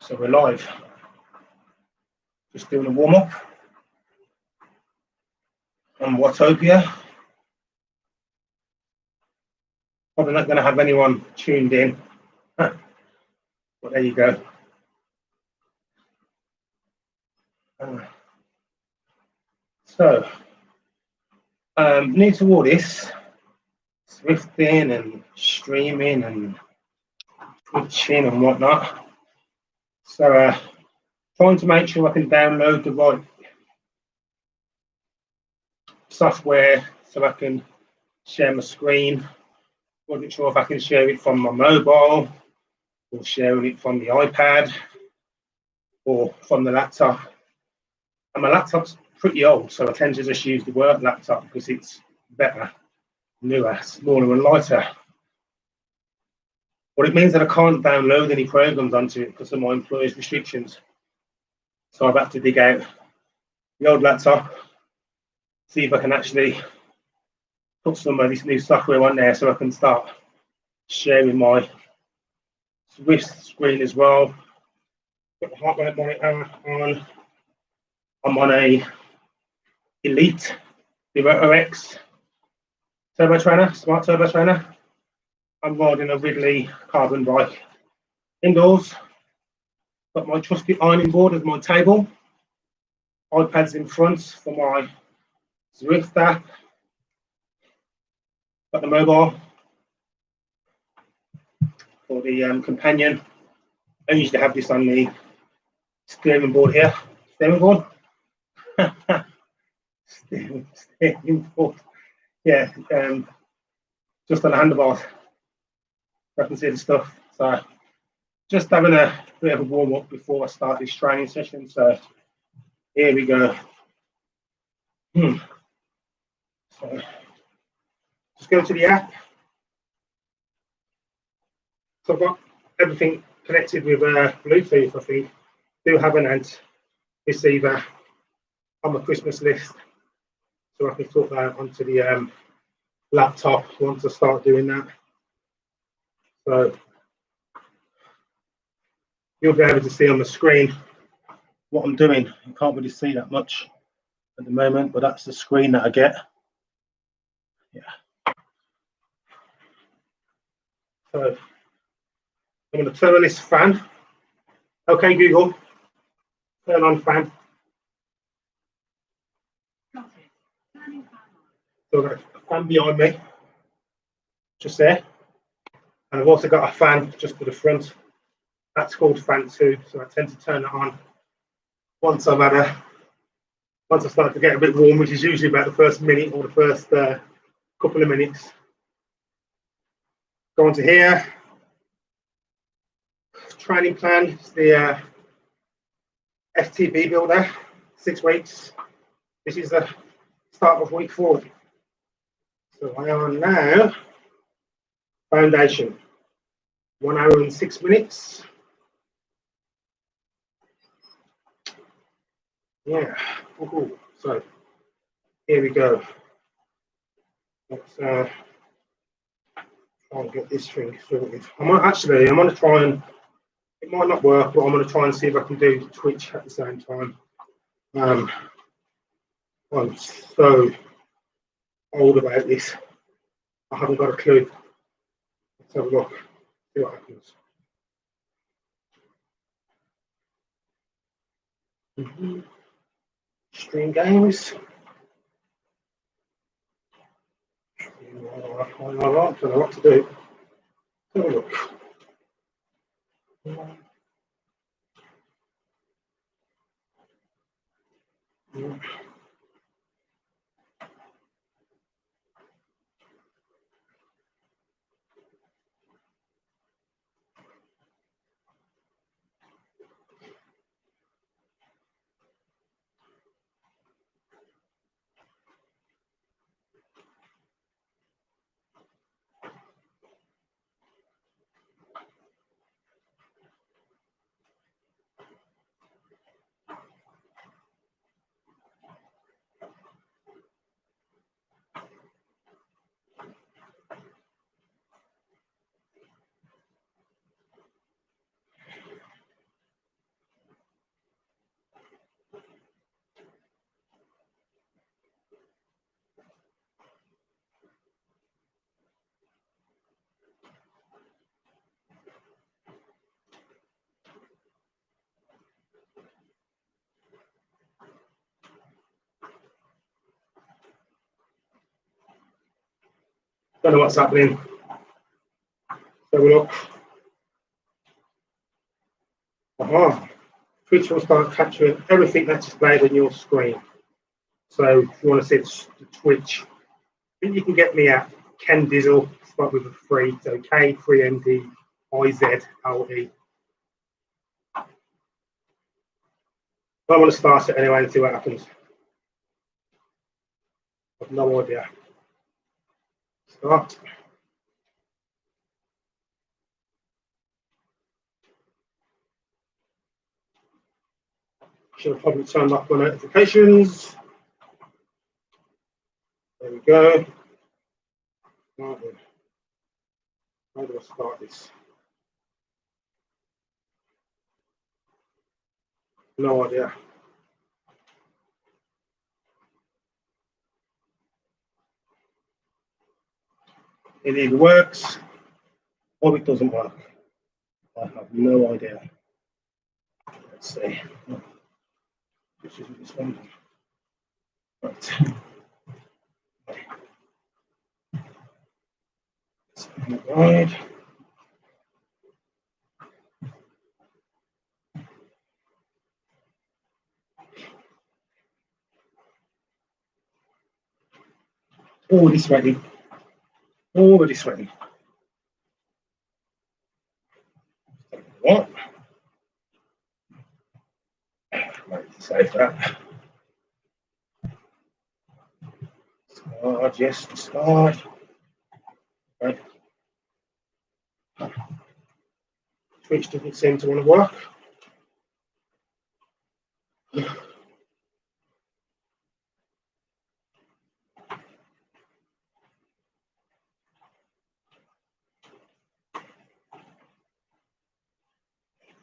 So we're live. Just doing a warm up on Watopia. Probably not going to have anyone tuned in, but there you go. New to all this Zwifting and streaming and twitching and whatnot. So trying to make sure I can download the right software so I can share my screen. Wasn't sure if I can share it from my mobile or sharing it from the iPad or from the laptop. And my laptop's pretty old, so I tend to just use the work laptop because it's better, newer, smaller and lighter. But it means that I can't download any programs onto it because of my employer's restrictions. So I've had to dig out the old laptop, see if I can actually put some of this new software on there so I can start sharing my Zwift screen as well. Got the heart rate monitor on. I'm on a Elite 0x turbo trainer, smart turbo trainer. I'm riding a Ridley carbon bike indoors. Got my trusty ironing board as my table. iPads in front for my Zwift app. Got the mobile for the companion. I used to have this on the steering board here. Steering board? steering board. Yeah, just on the handlebars. I can see the stuff. So just having a bit of a warm up before I start this training session. So here we go. So just go to the app. So I've got everything connected with Bluetooth, I think. Do have an ant receiver on my Christmas list, so I can put that onto the laptop once I start doing that. So you'll be able to see on the screen what I'm doing. You can't really see that much at the moment, but that's the screen that I get. Yeah. So I'm going to turn on this fan. Okay, Google, turn on fan. So I've got a fan behind me, just there. And I've also got a fan just to the front. That's called fan 2, so I tend to turn it on once I start to get a bit warm, which is usually about the first minute or the first couple of minutes. Go on to here. Training plan is the FTP builder, 6 weeks. This is the start of week 4. So I am now foundation, 1 hour and 6 minutes. Yeah, so here we go. Let's try and get this thing sorted. I'm going to try and, it might not work, but I'm going to try and see if I can do Twitch at the same time. I'm so old about this. I haven't got a clue. Let's have a look, see what happens. Stream games. I don't know what to do. Have a look. Don't know what's happening. So we look. Aha. Twitch will start capturing everything that's displayed on your screen. So if you want to see the Twitch, I think you can get me at Ken Dizzle, start with a 3, so K3NDIZLE. I want to start it anyway and see what happens. I've no idea. Start. Should have probably turned off my notifications. There we go. How do I start this? No idea. It either works or it doesn't work. I have no idea. Let's see. This isn't responding. Right. Right. Already sweating. Already sweating. What? Right, save that. Start, yes, start. Right. Twitch doesn't seem to want to work.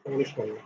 This one.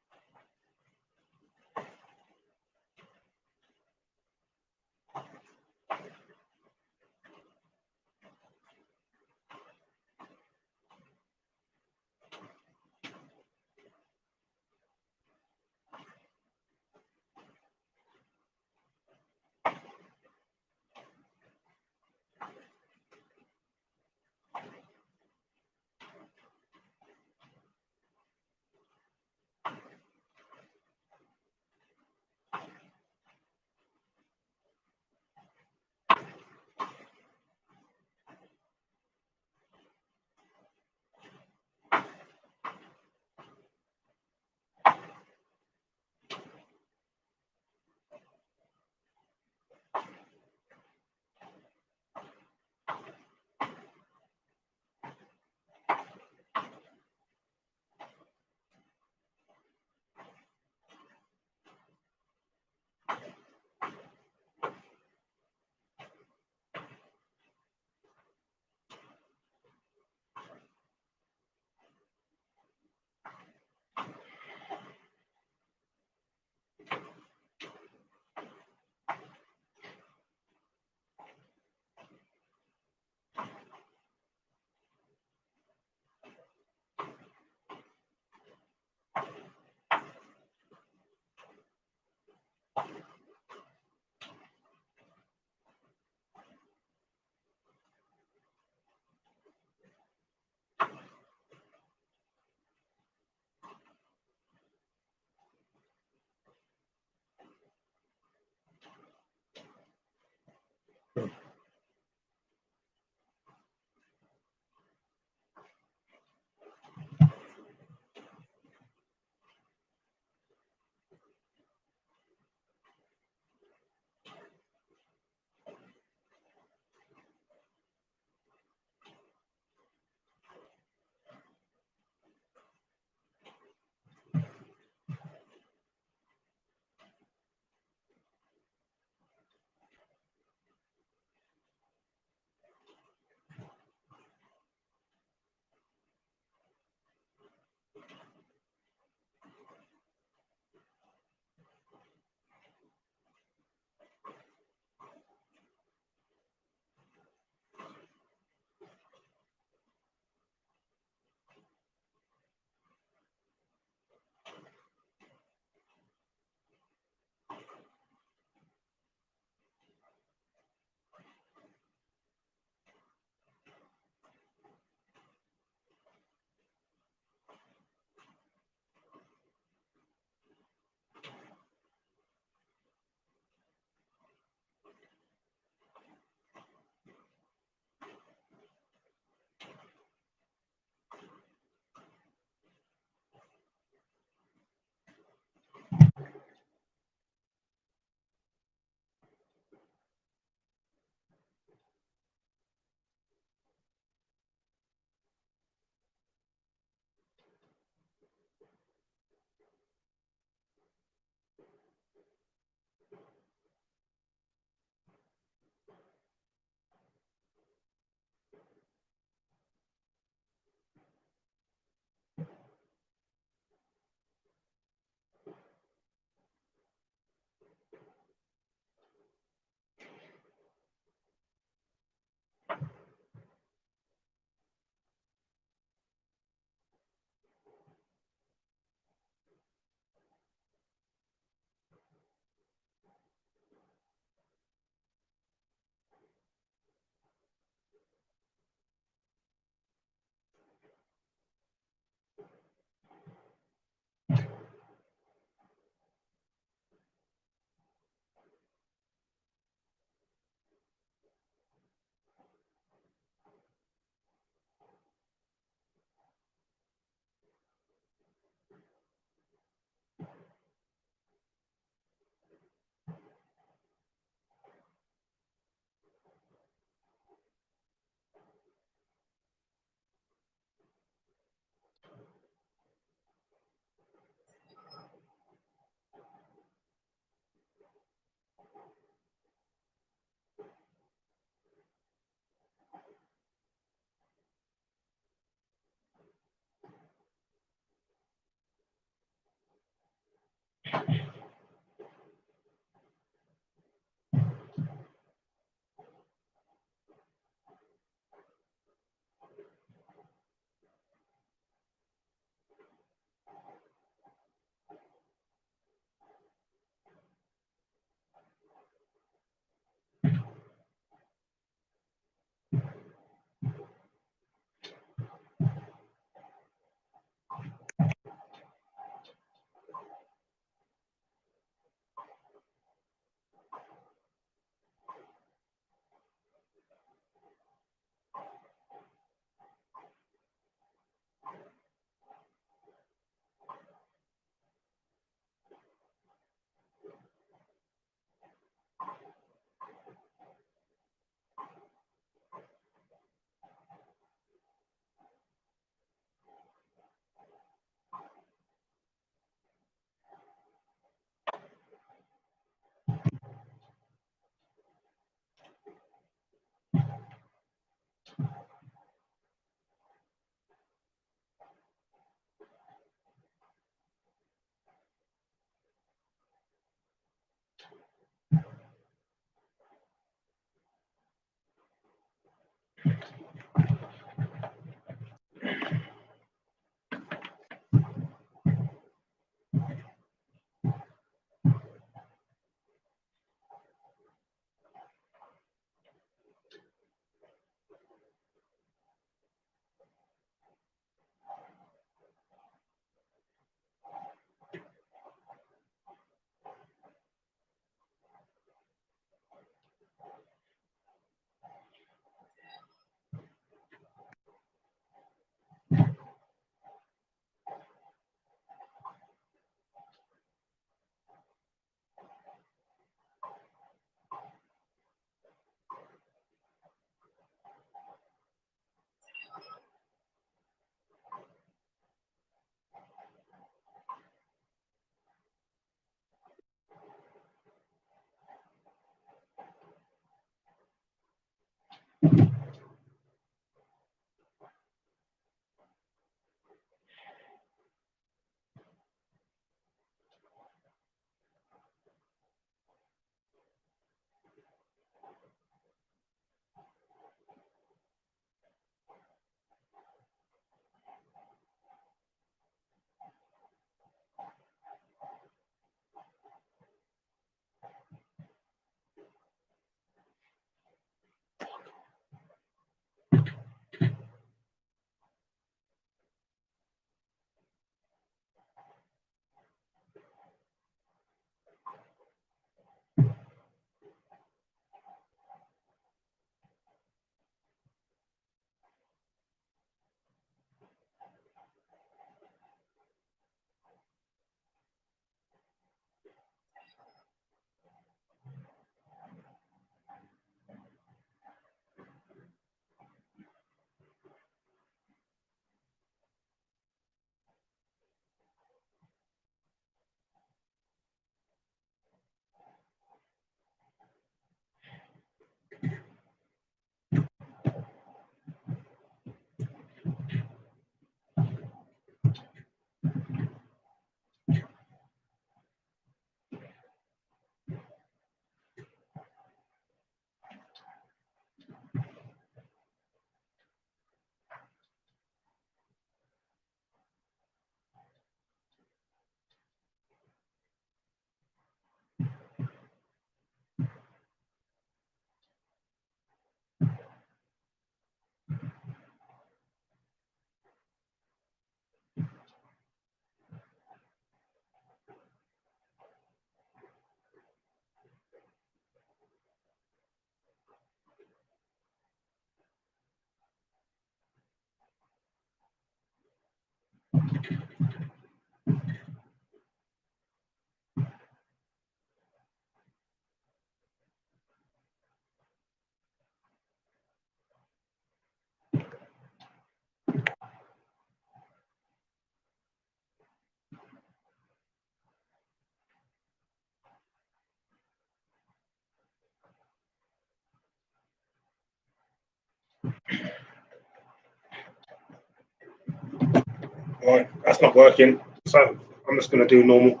Right, that's not working. So I'm just going to do normal.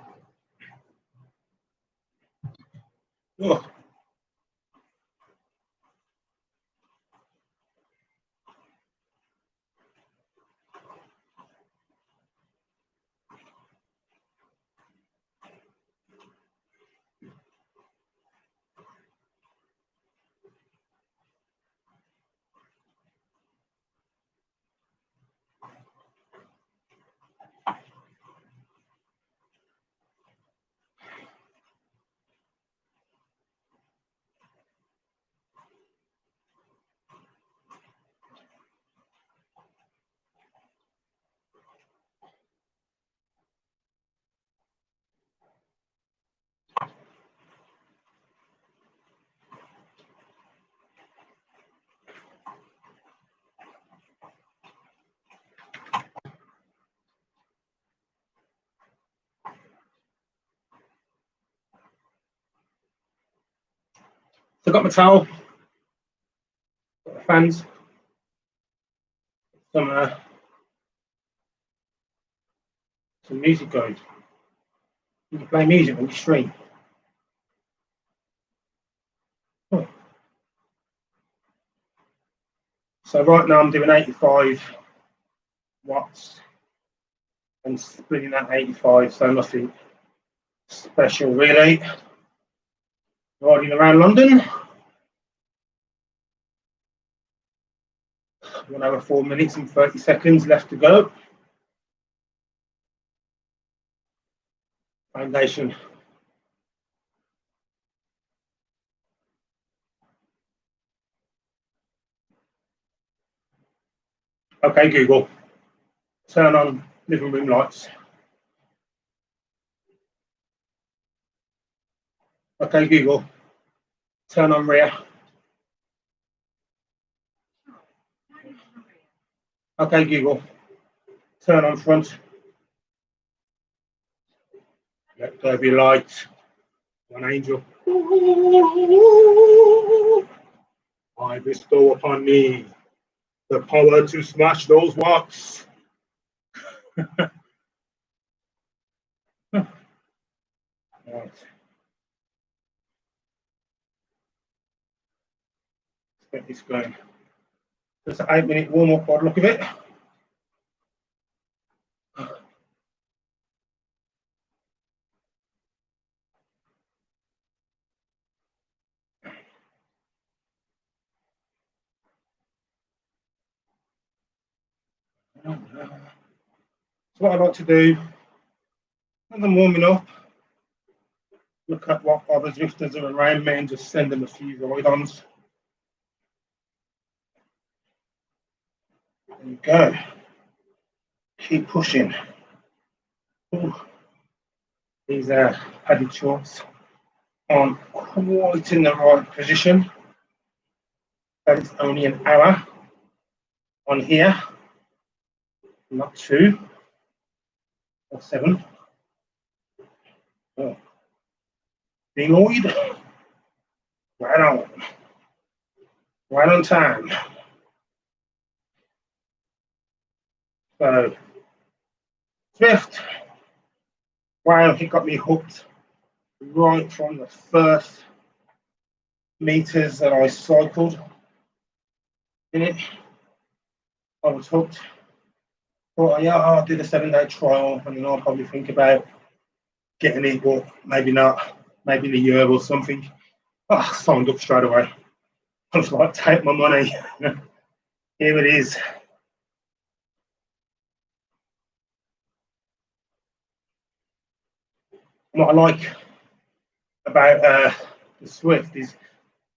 Oh. So I've got my towel, got the fans, some music going. You can play music when you stream. Oh. So right now I'm doing 85 watts and splitting that 85, so nothing special really. Riding around London. 1 hour, 4 minutes and 30 seconds left to go. Foundation. Okay, Google, turn on living room lights. Okay, Google, turn on rear. Okay, Google, turn on front. Let there be light. One angel. I bestow upon me the power to smash those rocks. Right. Let's get this going. Just an 8-minute warm up by the look of it. So what I like to do, when I'm warming up, look at what other Zwifters are around me and just send them a few ride-ons. There you go. Keep pushing. Ooh. These padded shorts aren't quite in the right position. But it's only an hour on here, not 2 or 7. Oh. Deloitte, right on time. So Zwift, wow, he got me hooked right from the first meters that I cycled in it. I was hooked. Thought, yeah, I'll do the 7-day trial and then I'll probably think about getting it, but maybe not, maybe in a year or something. Oh, signed up straight away. I was like, take my money. Here it is. What I like about the Zwift is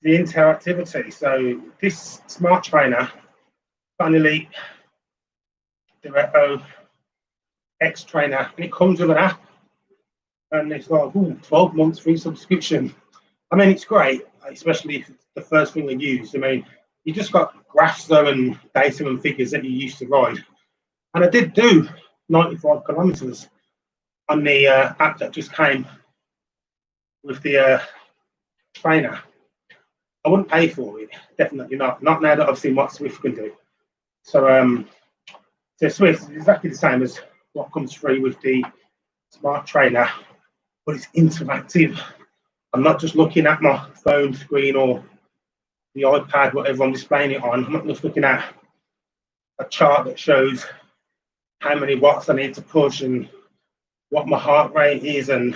the interactivity. So this smart trainer, got an Elite Directo X trainer, and it comes with an app, and it's like 12 months free subscription. I mean, it's great, especially if it's the first thing they use. I mean, you just got graphs though and data and figures that you used to ride. And I did do 95 kilometers on the app that just came with the trainer. I wouldn't pay for it, definitely not. Not now that I've seen what Zwift can do. So, so Zwift is exactly the same as what comes free with the smart trainer, but it's interactive. I'm not just looking at my phone screen or the iPad, whatever I'm displaying it on. I'm not just looking at a chart that shows how many watts I need to push and what my heart rate is and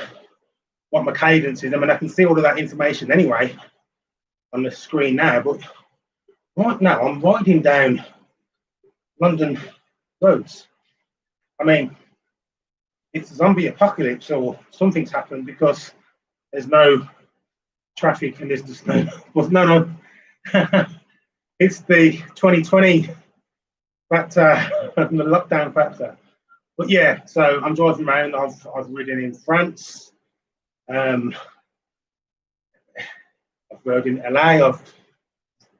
what my cadence is. I mean, I can see all of that information anyway on the screen now, but right now I'm riding down London roads. I mean, it's a zombie apocalypse or something's happened because there's no traffic and there's just no, well, no. It's the 2020 factor, the lockdown factor. But yeah, so I'm driving around. I've ridden in France. I've rode in LA. I've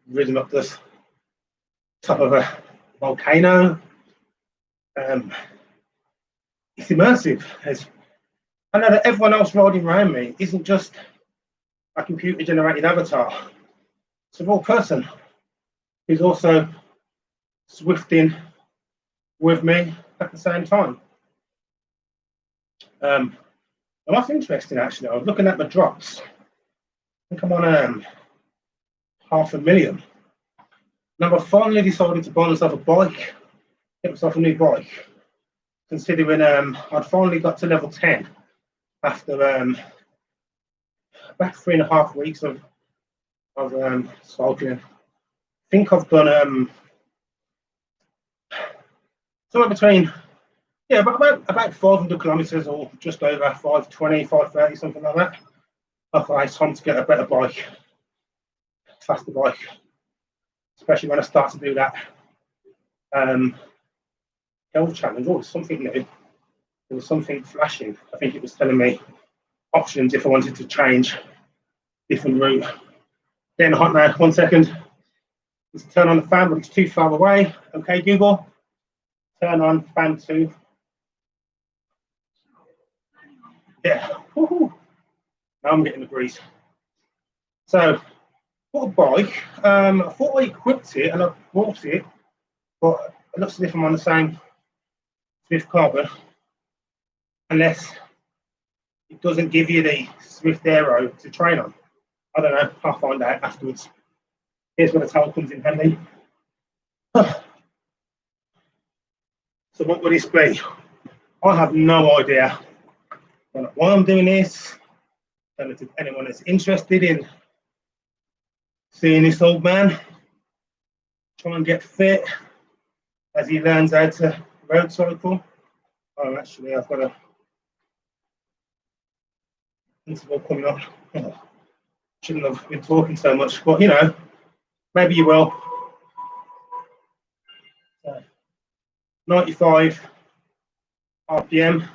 ridden up the top of a volcano. It's immersive. I know that everyone else riding around me isn't just a computer-generated avatar. It's a real person who's also Zwifting with me at the same time. And that's interesting, actually. I was looking at the drops. I think I'm on 500,000. Now, I finally decided to buy myself a bike, get myself a new bike, considering I'd finally got to level 10 after about 3.5 weeks of cycling. I think I've done somewhere between, yeah, about 500 kilometers or just over 520, 530, something like that. Okay, it's time to get a better bike, faster bike, especially when I start to do that health challenge. Oh, something new. There was something flashing. I think it was telling me options if I wanted to change different route. Getting hot now. 1 second. Let's turn on the fan, but it's too far away. Okay, Google. Turn on fan 2. Yeah. Woo-hoo. Now I'm getting the breeze. So, bought a bike. I thought I equipped it and I bought it, but it looks as if I'm on the same Zwift carbon, unless it doesn't give you the Zwift Aero to train on. I don't know. I'll find out afterwards. Here's where the towel comes in handy. So what would this be? I have no idea why I'm doing this. I don't know if anyone is interested in seeing this old man try and get fit as he learns how to road cycle. Oh, actually, I've got a interval coming up. Oh, shouldn't have been talking so much, but you know, maybe you will. 95 RPM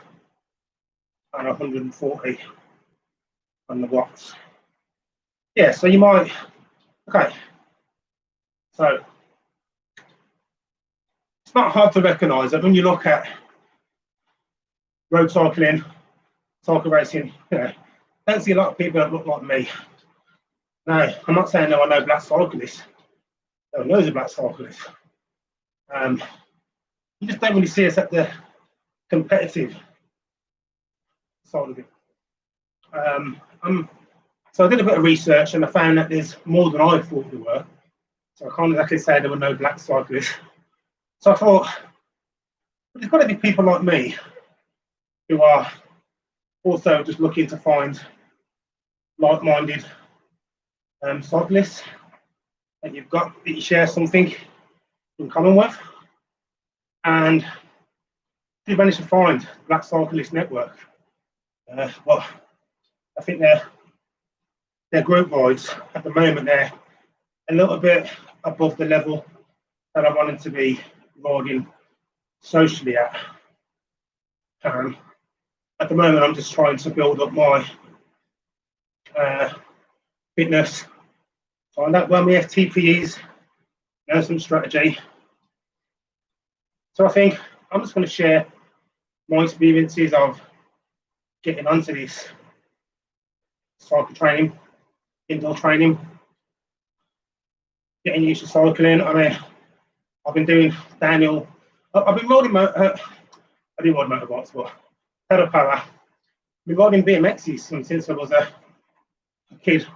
and 140 on the watts. Yeah, so you might, okay. So it's not hard to recognise that when you look at road cycling, cycle racing, you know, I don't see a lot of people that look like me. Now, I'm not saying there are no black cyclists. There are loads of black cyclists. You just don't really see us at the competitive side of it. So I did a bit of research and I found that there's more than I thought there were. So I can't exactly say there were no black cyclists. So I thought, there's got to be people like me who are also just looking to find like-minded cyclists that that you share something in common with. And we managed to find Black Cyclist Network. Well, I think their group rides at the moment, they're a little bit above the level that I wanted to be riding socially at. At the moment, I'm just trying to build up my fitness, find out where my FTP is, know some strategy. So I think I'm just going to share my experiences of getting onto this cycle training, indoor training, getting used to cycling. I mean, I've been doing downhill. I've been riding I do ride motorbikes, but pedal power. I've been riding BMXs since I was a a kid,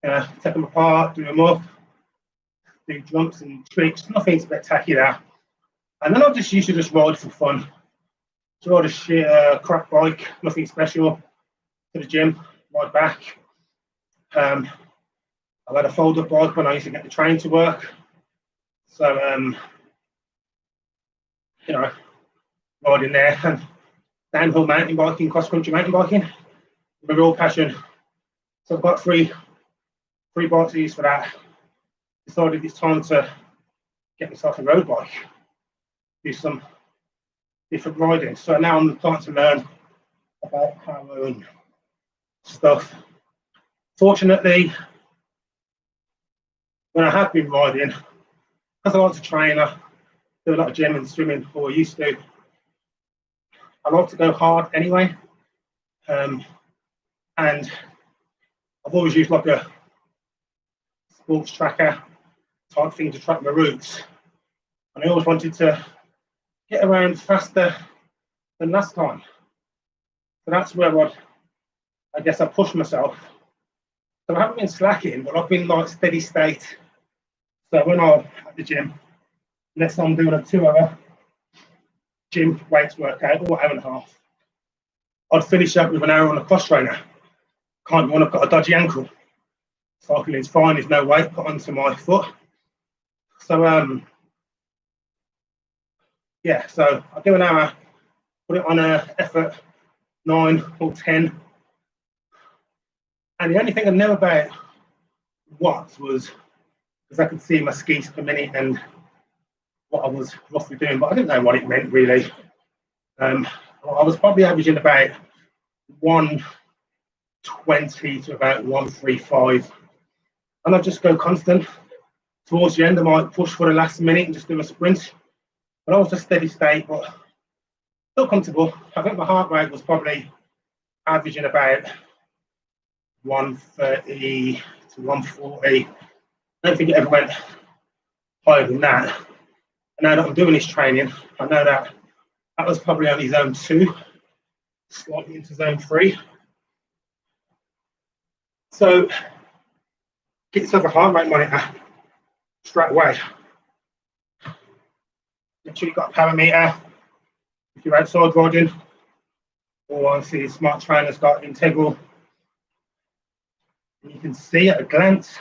take them apart, do them up, do jumps and tricks, nothing spectacular. And then I just used to just ride for fun. So ride a shit crap bike, nothing special, to the gym, ride back. I had a fold-up bike when I used to get the train to work. So, you know, riding there and downhill mountain biking, cross-country mountain biking, my real passion. So I've got three bikes to use for that. Decided it's time to get myself a road bike, do some different riding. So now I'm starting to learn about power and stuff. Fortunately, when I have been riding, because I like to train, I do a lot of gym and swimming, or I used to. I like to go hard anyway. And I've always used like a sports tracker type thing to track my routes. And I always wanted to get around faster than last time. So that's where I guess I pushed myself. So I haven't been slacking, but I've been like steady state. So when I'm at the gym, unless I'm doing a 2-hour gym weights workout or hour and a half, I'd finish up with an hour on a cross trainer. Can't when I've got a dodgy ankle. Cycling's fine, there's no weight put onto my foot. So yeah, so I do an hour, put it on a effort 9 or 10. And the only thing I know about watts was because I could see my skis per minute and what I was roughly doing, but I didn't know what it meant really. I was probably averaging about 120 to about 135. And I just go constant. Towards the end, I might push for the last minute and just do a sprint. But I was just steady state, but still comfortable. I think my heart rate was probably averaging about 130 to 140. I don't think it ever went higher than that. And now that I'm doing this training, I know that was probably only zone 2, slightly into zone 3. So get yourself a heart rate monitor straight away. Make sure you've got a power meter if you're outside riding, or I see Smart Trainer's got integral. And you can see at a glance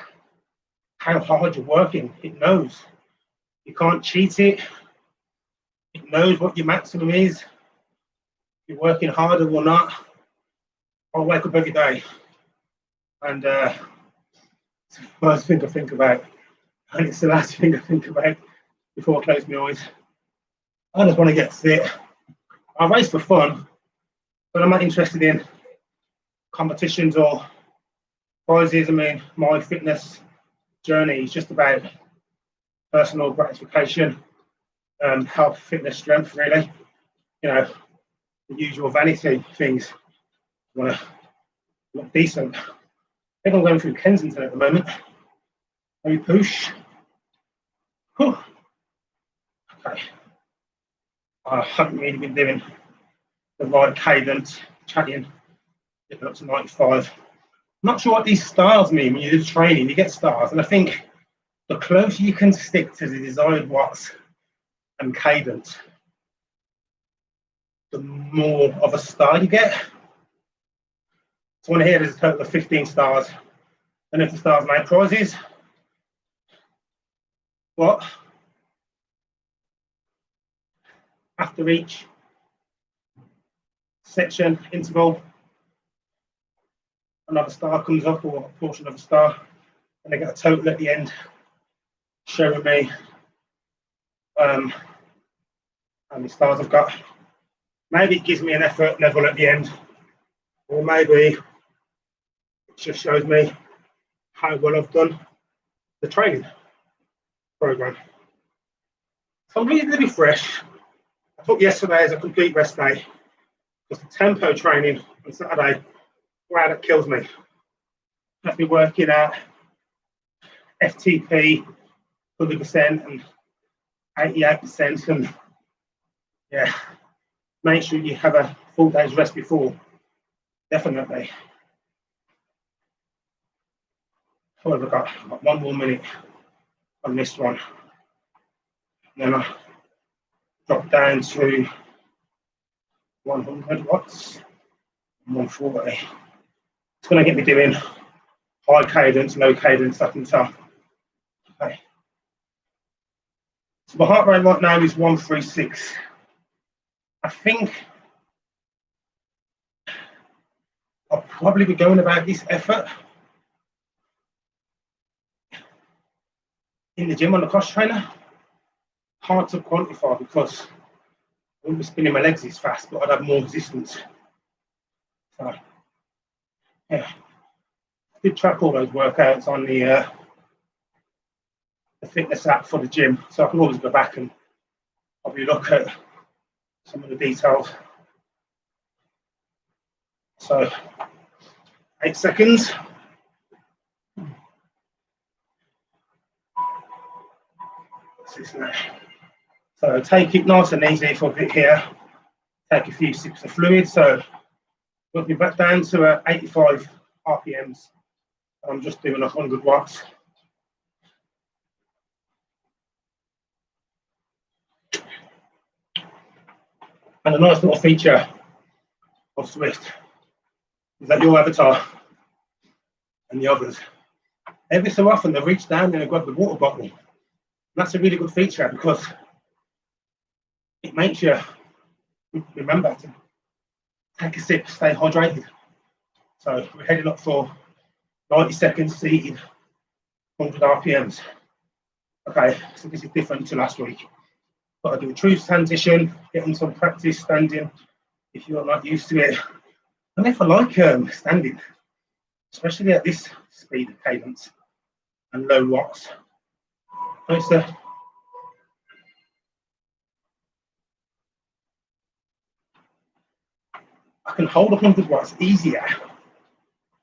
how hard you're working. It knows. You can't cheat it. It knows what your maximum is. If you're working harder or not. I wake up every day and it's the first thing I think about, and it's the last thing I think about before I close my eyes. I just want to get fit. I race for fun, but I'm not interested in competitions or prizes. I mean, my fitness journey is just about personal gratification, health, fitness, strength, really. You know, the usual vanity things. I want to look decent. I think I'm going through Kensington at the moment. Maybe push. Whew. Okay. I haven't really been doing the right cadence, chatting, getting up to 95. I'm not sure what these stars mean when you do training. You get stars, and I think the closer you can stick to the desired watts and cadence, the more of a star you get. So on here, there's a total of 15 stars. And if the stars make prizes, but after each section, interval, another star comes up, or a portion of a star, and they get a total at the end showing me how many stars I've got. Maybe it gives me an effort level at the end, or maybe it just shows me how well I've done the training program. So I'm reasonably fresh. I took yesterday as a complete rest day because the tempo training on Saturday, wow, that kills me. I've been working at FTP 100% and 88%, and yeah, make sure you have a full day's rest before, definitely. I've got 1 more minute on this one. And then I drop down to 100 watts, 140. It's going to get me doing high cadence, low cadence, I can tell. Okay. So my heart rate right now is 136. I think I'll probably be going about this effort in the gym on the cross trainer. Hard to quantify because I wouldn't be spinning my legs as fast, but I'd have more resistance. So, yeah, I did track all those workouts on the fitness app for the gym, so I can always go back and probably look at some of the details. So, 8 seconds. What's this now? So take it nice and easy for a bit here. Take a few sips of fluid. So we'll be back down to 85 RPMs. I'm just doing 100 watts. And a nice little feature of Zwift is that your avatar and the others, every so often they reach down and grab the water bottle. And that's a really good feature because it makes you remember to take a sip, stay hydrated. So we're heading up for 90 seconds seated, 100 RPMs. Okay, so this is different to last week. Got to do a true transition, getting some practice standing if you're not used to it. And if I like standing, especially at this speed of cadence and low watts. So I can hold 100 watts easier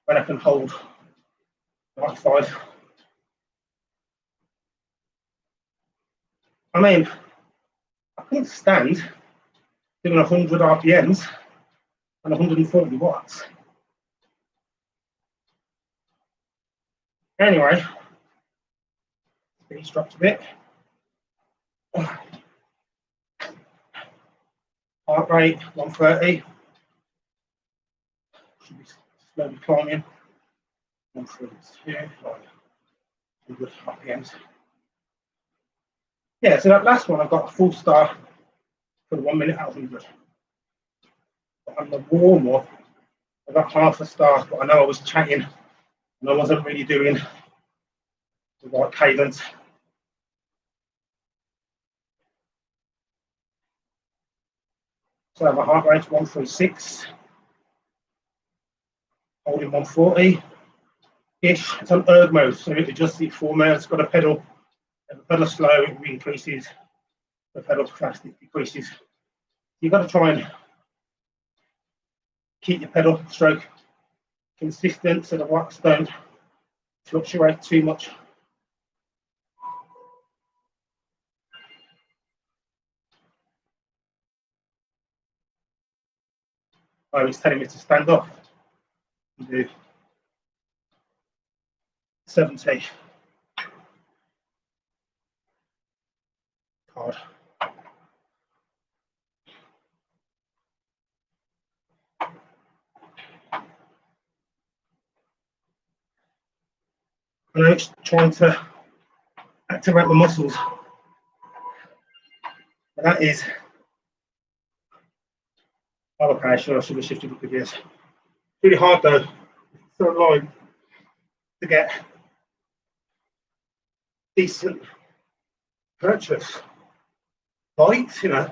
when I can hold 95. I mean, I couldn't stand doing 100 RPMs and 140 watts. Anyway, speed's dropped a bit. Heart rate 130. Should be slowly climbing. 132, 100 RPMs. Yeah, so that last one I've got a full star for the 1 minute out of 100. But on the warm up, I got half a star, but I know I was chatting and I wasn't really doing the right cadence. So I have a heart rate 136, holding 140-ish. It's on erg mode, so it adjusts the format. It's got a pedal. If the pedal slow, it increases. The pedal fast, it decreases. You've got to try and keep your pedal stroke consistent so the watts don't fluctuate too much. Oh, it's telling me to stand up and do 70. Hard. And I'm just trying to activate the muscles. But that is, oh, okay, sure, I should have shifted up the gears. Really hard though, so long to get decent purchase. Lights, you know,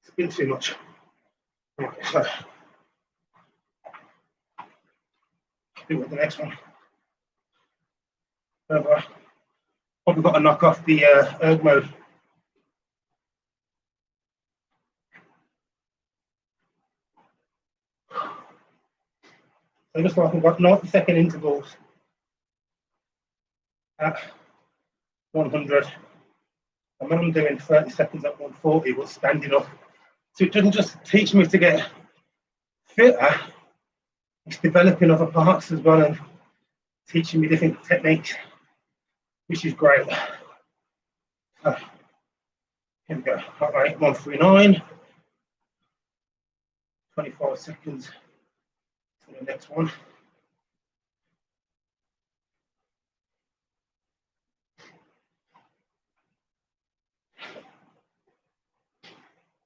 it's been too much. Right, so do with the next one. Probably got to knock off the erg mode. So just like I've got 90-second intervals at 100. And when I'm doing 30 seconds at 140, but standing up. So it doesn't just teach me to get fitter, it's developing other parts as well and teaching me different techniques, which is great. So, here we go. Heart rate 139. 25 seconds for the next one.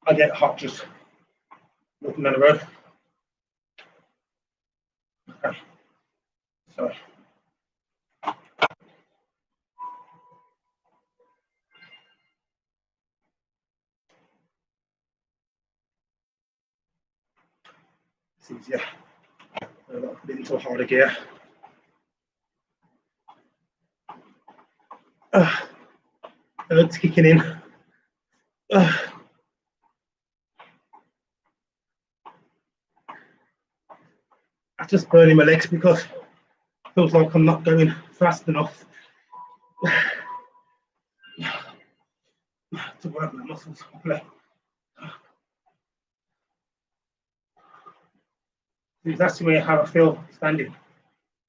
I get hot just walking down the road. Okay. So it's easier. I'll put it into a harder gear. It's kicking in. I'm just burning my legs because it feels like I'm not going fast enough to work my muscles properly. He was asking me how I feel standing.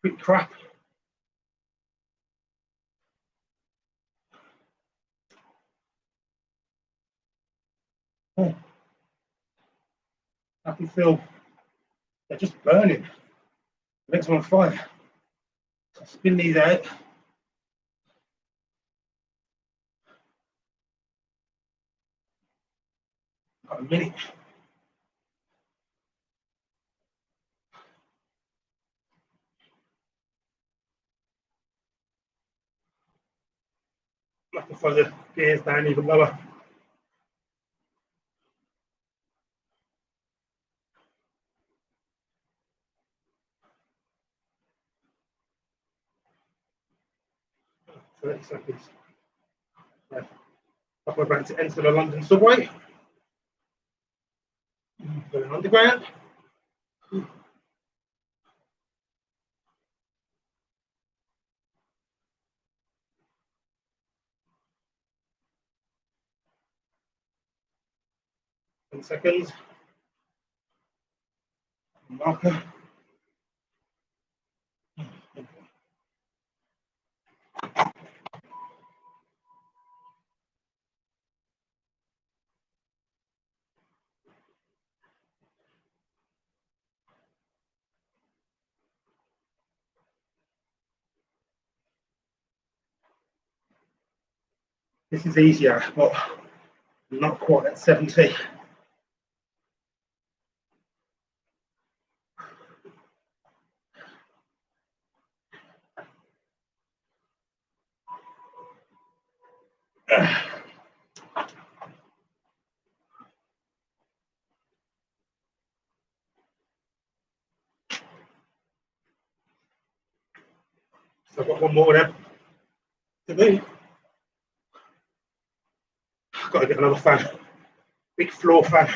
Pretty crap. Oh. I can feel they're just burning. The next one on fire. So spin these out. About a minute. I have to follow the gears down even lower. For 30 seconds. Yeah. We're about to enter the London subway. Going underground. 10 seconds. Marker. This is easier, but not quite at 70. So I've got one more then to do. I've got to get another fan. Big floor fan.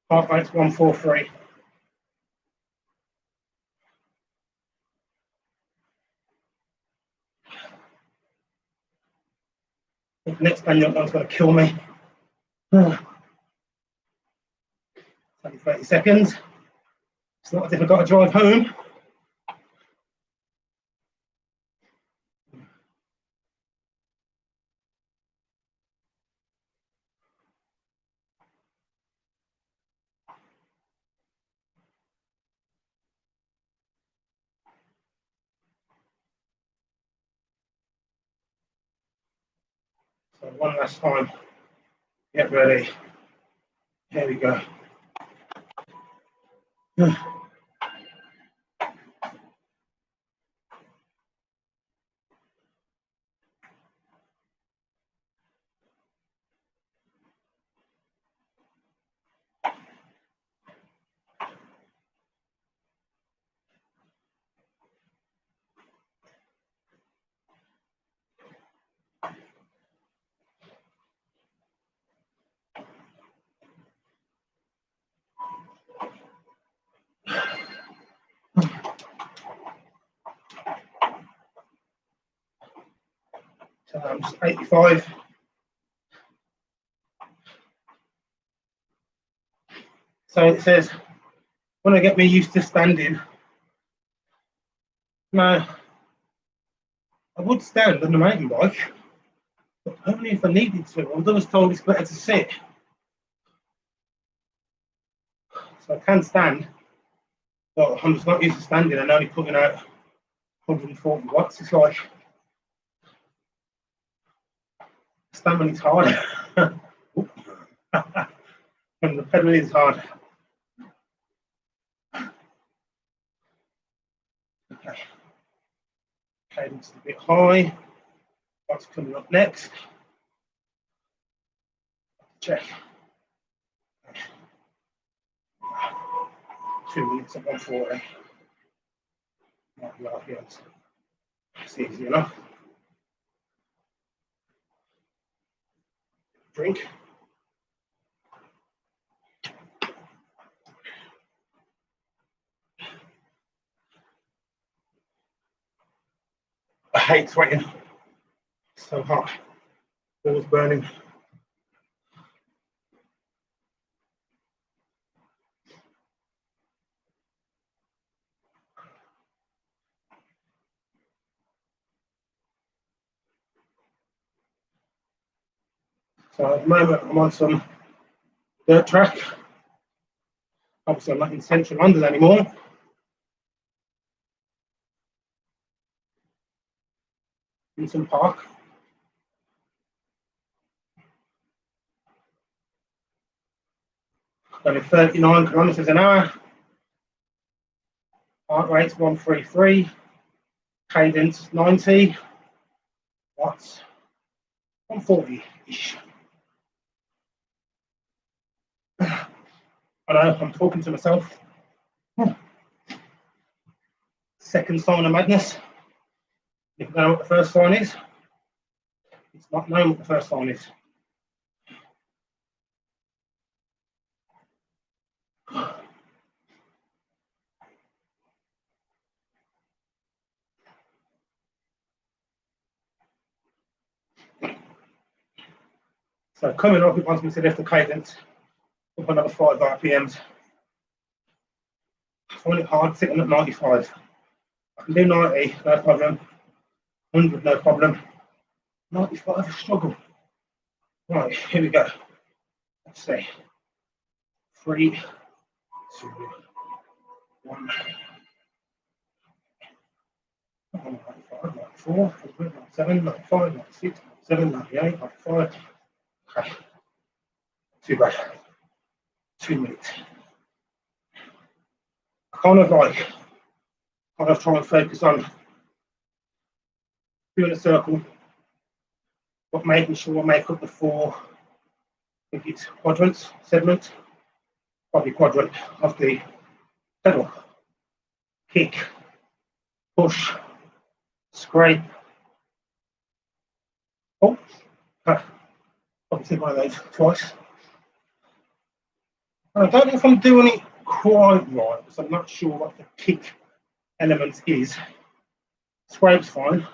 Heart rate's 143. The next manual one's going to kill me. 30 seconds. It's not as if I've got to drive home. So one last time. Get ready. Here we go. 85. So it says, when I get me used to standing, now I would stand on the mountain bike, but only if I needed to. I was told it's better to sit. So I can stand, but I'm just not used to standing and only putting out 140 watts. It's like stammering is hard. And the pedal is hard. Okay. Cadence a bit high. What's coming up next? Check. 2 minutes at 140. RPMs. It's easy enough. Drink. I hate sweating. It's so hot. Always burning. So at the moment I'm on some dirt track. Obviously I'm not in central London anymore. In some park. Going 39 kilometers an hour. Heart rate's 133. Cadence 90. Watts 140-ish. I know, I'm talking to myself. Second sign of madness. If you know what the first sign is, it's not knowing what the first sign is. So coming up, it wants me to lift the cadence up another 5 RPMs. I find it hard sitting at 95. I can do 90, no problem. 100, no problem. 95, a struggle. Right, here we go. Let's see. 3, 2, 1. 95, 94, 97, 95, 96, 97, 98, 95. Okay. Too bad. 2 minutes. I kind of try and focus on doing a circle, but making sure I make up the 4, I think it's quadrants, segments, probably quadrant of the pedal. Kick, push, scrape. Oh, probably did one of those twice. I don't know if I'm doing it quite right, because I'm not sure what the kick element is. Scrape's fine,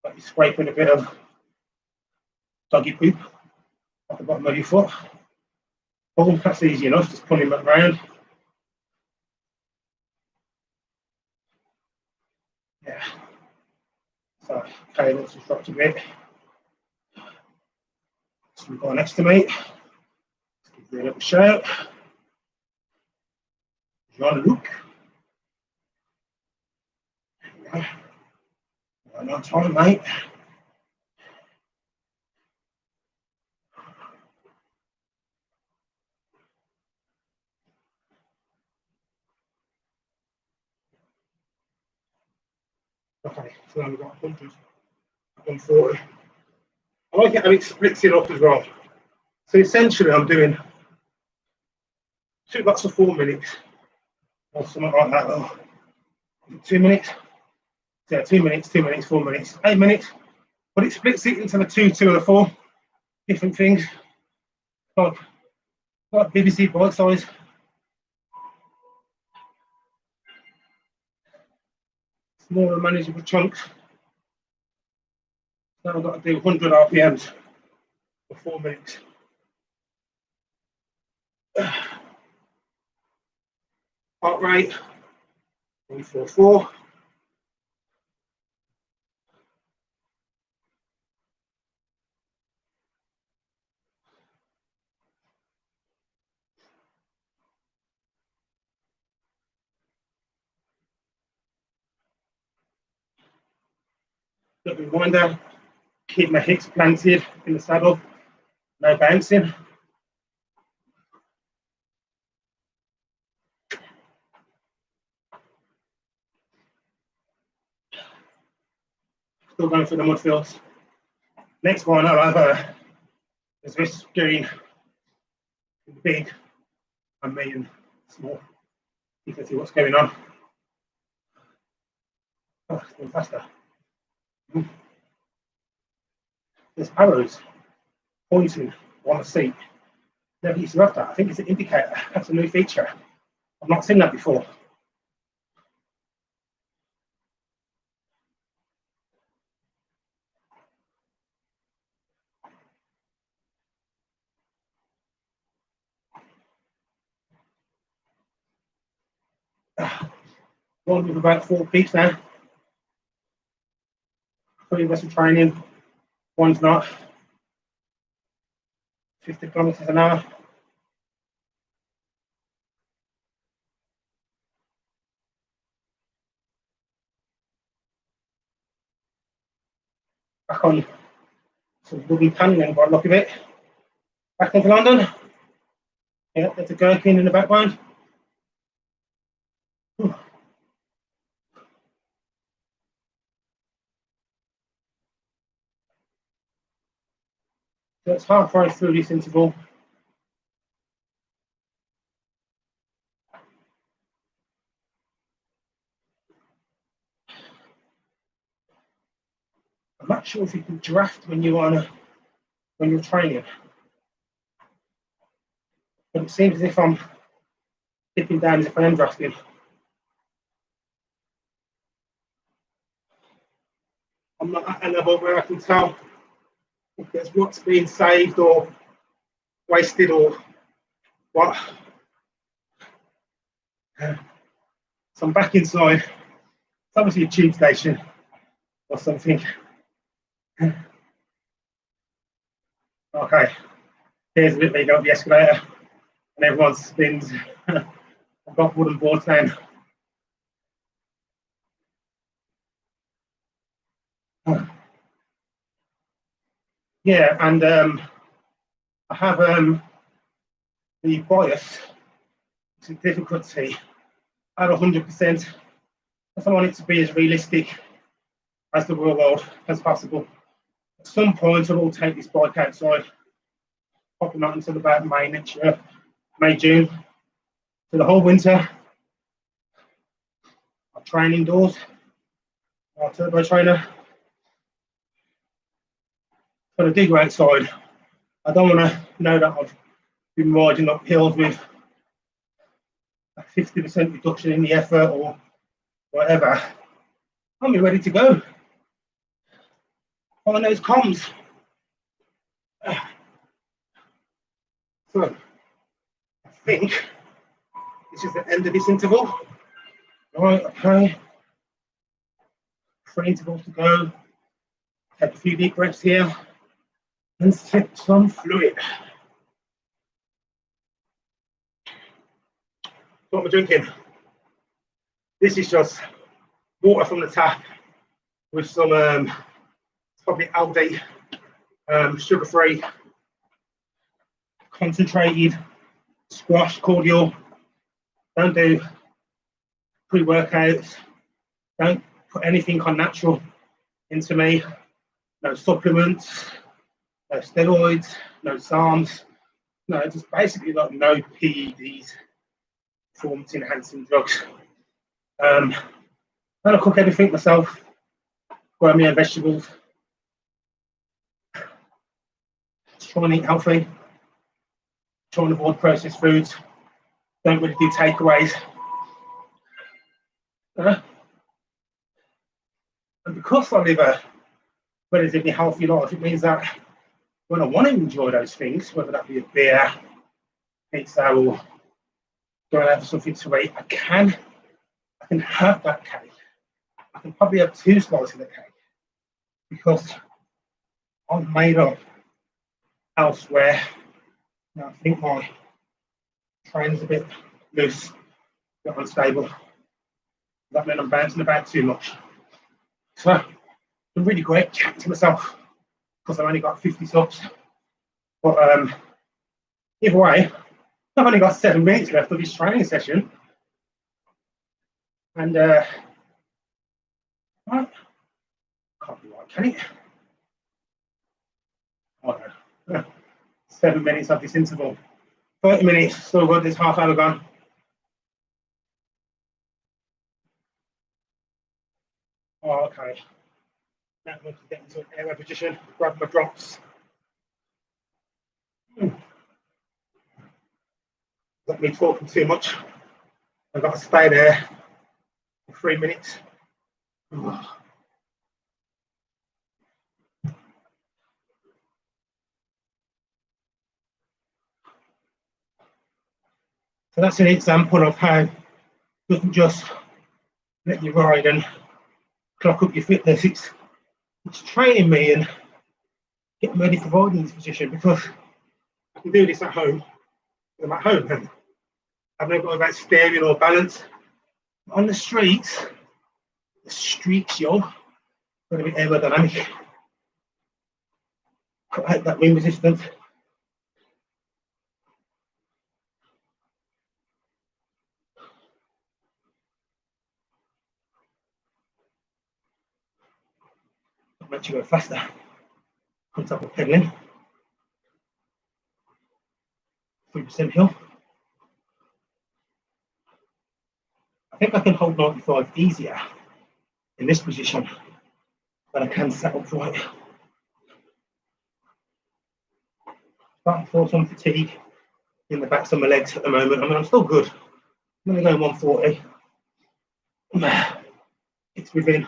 but you're scraping a bit of doggy poop at the bottom of your foot. Pull, that's easy enough, just pulling that round. Yeah. So, cadence has dropped a bit. Some guy next to me. Let's give you a little shout. Jean-Luc. Yeah. Right on time, mate. Okay, so now we've got 100, 140. I like it how it splits it up as well. So essentially I'm doing 2 lots of 4 minutes or something like that. Oh, 2 minutes? Yeah, 2 minutes, 2 minutes, 4 minutes, 8 minutes. But it splits it into the 2, 2 and the 4 different things. Like BBC bike size. Smaller manageable chunks. Now I've got to do 100 RPMs for 4 minutes. Heart rate 144. Little reminder, keep my hips planted in the saddle, no bouncing. Still going through the mud fields. Next one, I'll have a Zwift screen, big and medium, small. You can see what's going on. Oh, it's going faster. There's arrows pointing on a seat. Never used to have that. I think it's an indicator. That's a new feature. I've not seen that before. One with about 4 peaks now. Fully invested training. One's not. 50 kilometers an hour. Back on some wooden paneling by the look of it. Back into London. Yeah, there's a gherkin in the background. Whew. So it's halfway through this interval. I'm not sure if you can draft when you're training, but it seems as if I'm dipping down as if I am drafting. I'm not at a level where I can tell if there's what's being saved or wasted or what. So I'm back inside. It's obviously a tube station or something. Okay, here's a bit where you go up the escalator and everyone spins. I've got wooden boards down. Yeah, and I have the bias to difficulty at 100%. I want it to be as realistic as the real world as possible. At some point, I will take this bike outside, probably not until about May next year, May, June. So the whole winter, I'll train indoors, our turbo trainer. When I do go outside, I don't want to know that I've been riding up hills with a 50% reduction in the effort or whatever. I'm ready to go. Find those comms. So I think this is the end of this interval. All right, okay. 3 intervals to go. Take a few deep breaths here and sip some fluid. What am I drinking? This is just water from the tap with some probably Aldi sugar-free concentrated squash cordial. Don't do pre-workouts. Don't put anything unnatural into me. No supplements, no steroids, no SARMs. No, just basically like no PEDs, performance enhancing drugs. And I cook everything myself, grow my own vegetables. Try and eat healthy. Try and avoid processed foods. Don't really do takeaways. And because I live a relatively healthy life, it means that when I want to enjoy those things, whether that be a beer, pizza, or go and have something to eat, I can have that cake. I can probably have 2 slices of the cake because I'm made up elsewhere. Now, I think my train's a bit loose, a bit unstable. That means I'm bouncing about too much. So I'm really great chat to myself because I've only got 50 subs. But either way, I've only got 7 minutes left of this training session. And well, can't be right, can it? Oh no. 7 minutes of this interval. 30 minutes, still got this half hour gone. Oh, okay. Now I'm going to get into an airway position, grab my drops. Got me talking too much. I've got to stay there for 3 minutes. So that's an example of how it doesn't just let you ride and clock up your fitness. It's training me and getting ready for riding in this position because I can do this at home. I'm at home and I've never got about steering or balance. On the streets, yo, got a bit aerodynamic. Cut out that wind resistance. I'm actually going faster on top of pedaling. 3% hill. I think I can hold 95 easier in this position, but I can set up right. Starting to feel some fatigue in the backs of my legs at the moment. I mean, I'm still good. I'm only going 140. It's within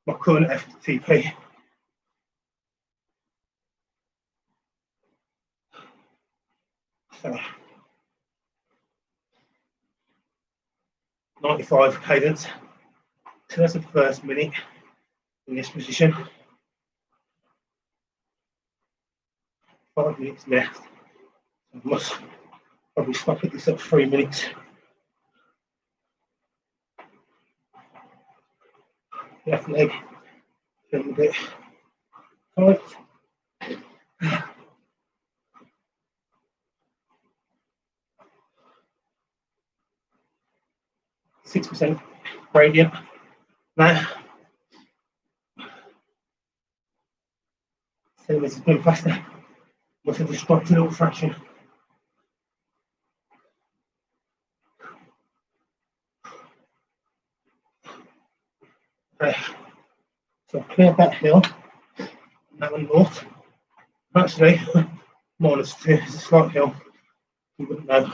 my current FTP. So 95 cadence. So that's the first minute in this position. 5 minutes left. I must probably stop at this at 3 minutes. Left leg, a little bit tight. 6% gradient. Now, same as it's going faster. Must have just dropped a little fraction. Okay, so I've cleared that hill. That one north. Actually, -2 is a slight hill. You wouldn't know.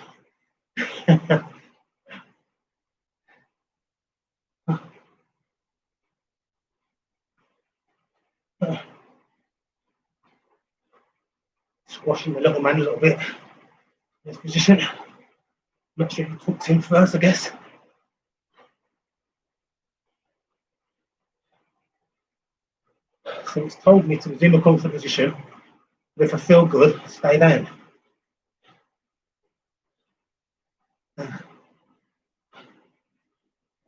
Squashing the little man a little bit in this position. Make sure you tucked in first, I guess. So it's told me to resume a comfort position, but if I feel good, stay down.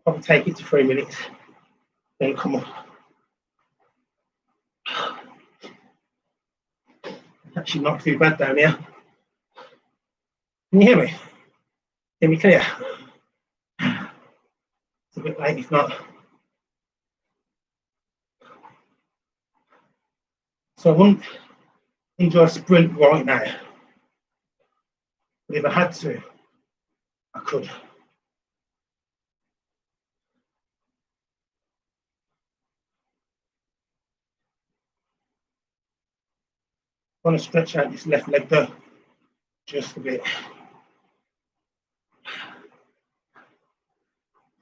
Probably take it to 3 minutes, then come up. Actually not too bad down here. Can you hear me? Hear me clear? It's a bit late if not. So I wouldn't enjoy a sprint right now. But if I had to, I could. I want to stretch out this left leg though, just a bit.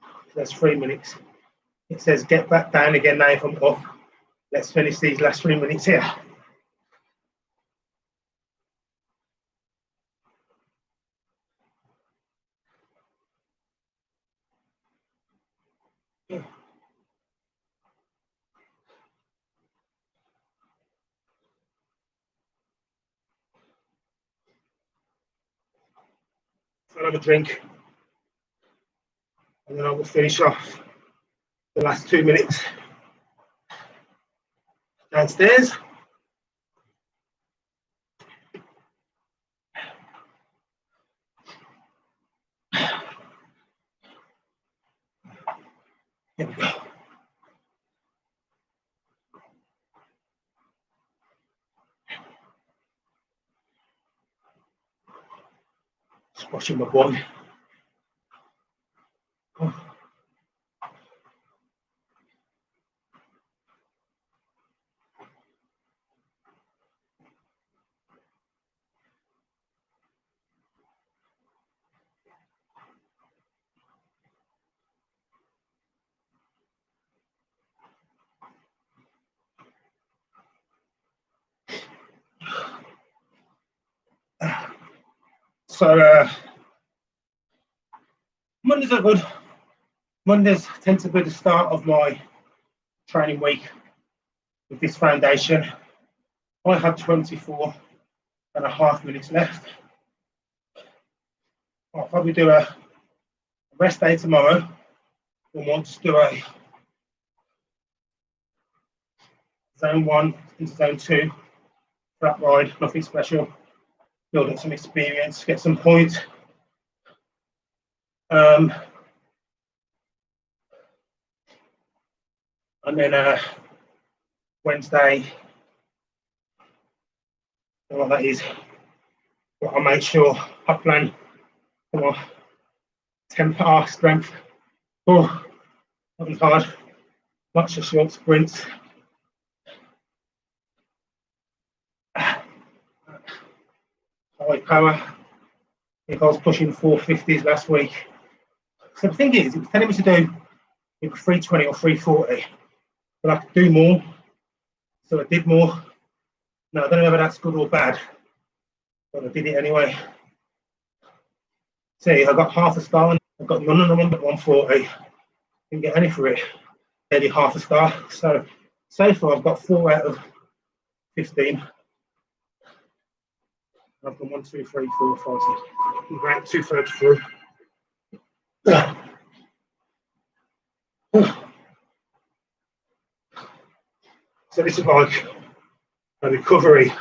So that's 3 minutes. It says get back down again now if I'm off. Let's finish these last 3 minutes here. So I'll have a drink, and then I will finish off the last 2 minutes downstairs. Here we go. Squashing my boy. So Mondays are good. Mondays tend to be the start of my training week with this foundation. I have 24.5 minutes left. I'll probably do a rest day tomorrow and want to do a zone 1 into zone 2 flat ride, nothing special. Build up some experience, get some points. And then Wednesday, what that is, but I'll make sure I plan for 10 strength. Oh, that was hard. Lots of short sprints. High power. If I was pushing 450s last week. So the thing is, it was telling me to do either 320 or 340, but I could do more. So I did more. Now, I don't know whether that's good or bad, but I did it anyway. See, I got half a star and I got none of them but 140. Didn't get any for it. Nearly half a star. So far, I've got 4 out of 15. I've done 1, 2, 3, 4, 5, 6. Right, 2/3 through. So this is like a recovery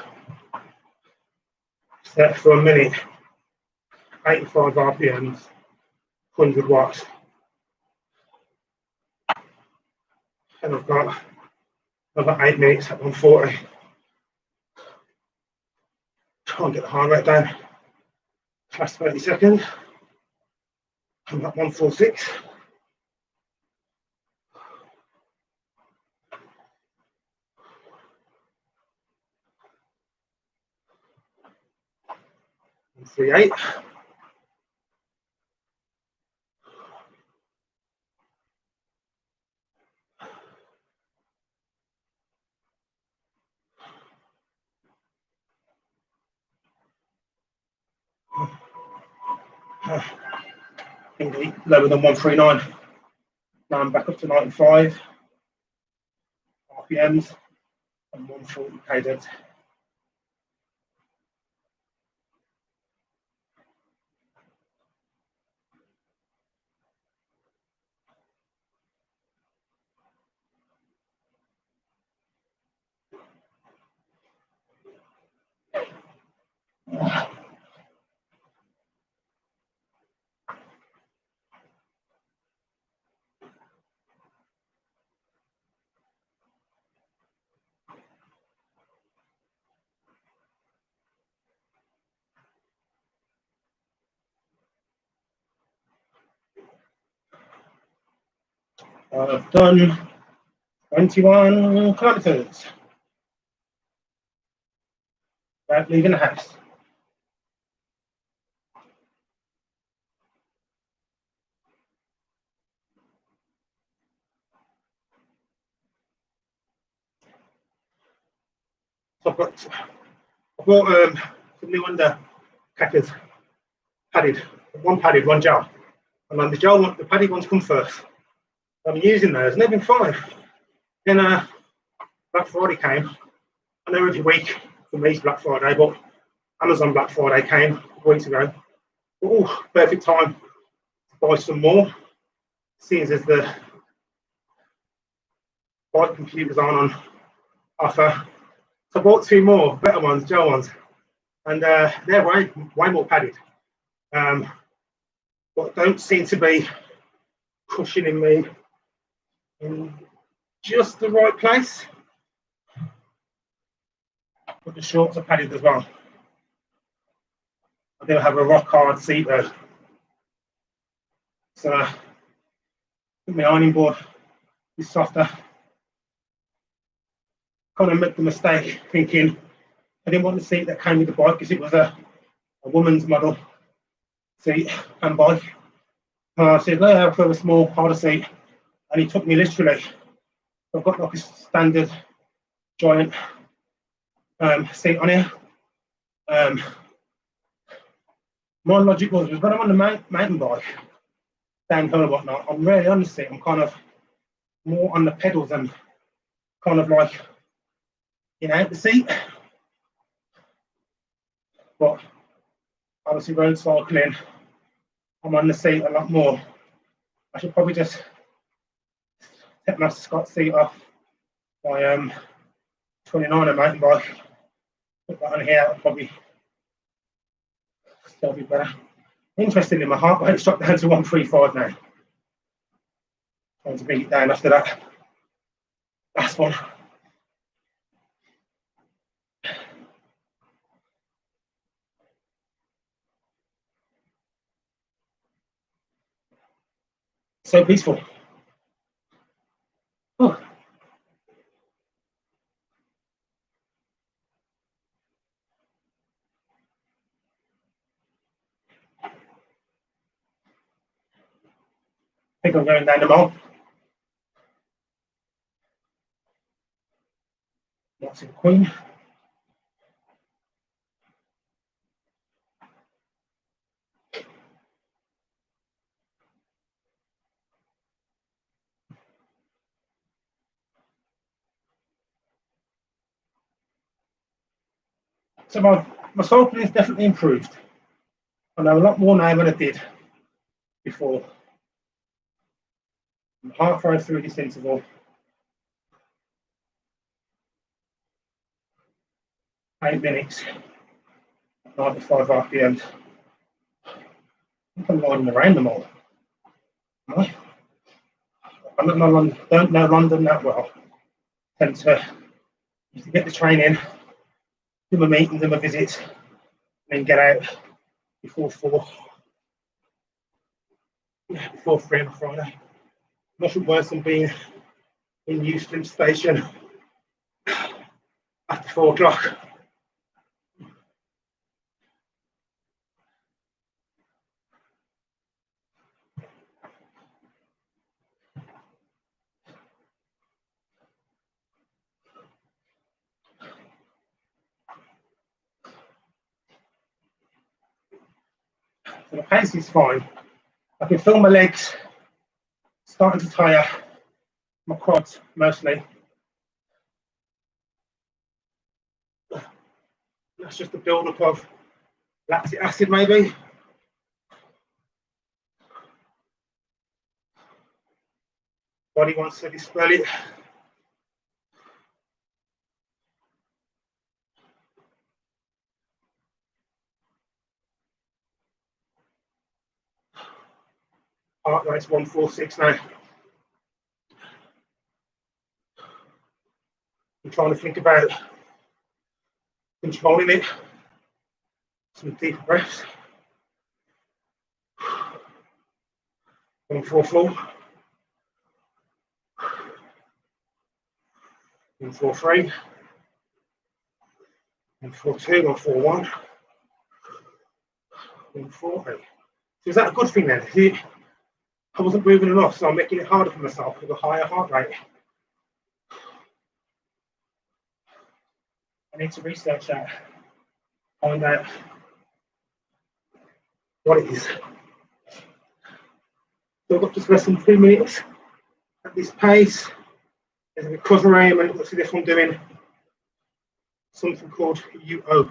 set for a minute, 85 RPMs, 100 watts. And I've got another 8 minutes at 140. Try and get the heart rate down. Last 30 seconds. I'm at 146. And 38. Indeed, lower than 139. Now I'm back up to 95 RPMs and 140 cadence. I've done 21 kilometers without leaving the house. So I bought some new under cappers, padded, one padded, one gel. And then the padded ones come first. I've been using those and they've been fine. Then Black Friday came. I know every week for me it's Black Friday, but Amazon Black Friday came a couple weeks ago. Oh, perfect time to buy some more. Seeing as the bike computers aren't on offer. So I bought two more, better ones, gel ones. And they're way more padded. But don't seem to be cushioning me in just the right place. But the shorts are padded as well. I do have a rock hard seat though. So my ironing board is softer. Kind of make the mistake thinking I didn't want the seat that came with the bike because it was a woman's model seat and bike. And I said, no, I've got a small harder seat. And he took me literally. I've got like a standard giant seat on here. My logic was when I'm on the mountain bike, downhill and whatnot, I'm really on the seat. I'm kind of more on the pedals and kind of like out the seat. But obviously road cycling, I'm on the seat a lot more. I should probably just take my Scott seat off my 29er mountain bike. Put that on here, I'll probably still be better. Interestingly, my heart rate's dropped down to 135 now. Trying to beat it down after that last one. So peaceful. Oh. I think I'm going down the mall. That's in Queen. So my cycling is definitely improved. I know a lot more now than I did before. I'm halfway through this interval. 8 minutes, 95 RPM. I think I'm riding around them all. I don't know London that well. Tend to get the train in, do my meetings and my visits, and then get out before 4. Yeah, before 3 on a Friday. Nothing worse than being in Euston Station after 4 o'clock. So the pace is fine. I can feel my legs starting to tire, my quads mostly. That's just a build-up of lactic acid, maybe. Body wants to dispel it. Heart rate's 146 now. I'm trying to think about controlling it. Some deep breaths. 144. 143. 142. 141. 140. So is that a good thing then? I wasn't moving enough, so I'm making it harder for myself with a higher heart rate. I need to research that, find out what it is. So I've got just less than 2 minutes at this pace. There's a recovery, and you'll see this one doing something called UO.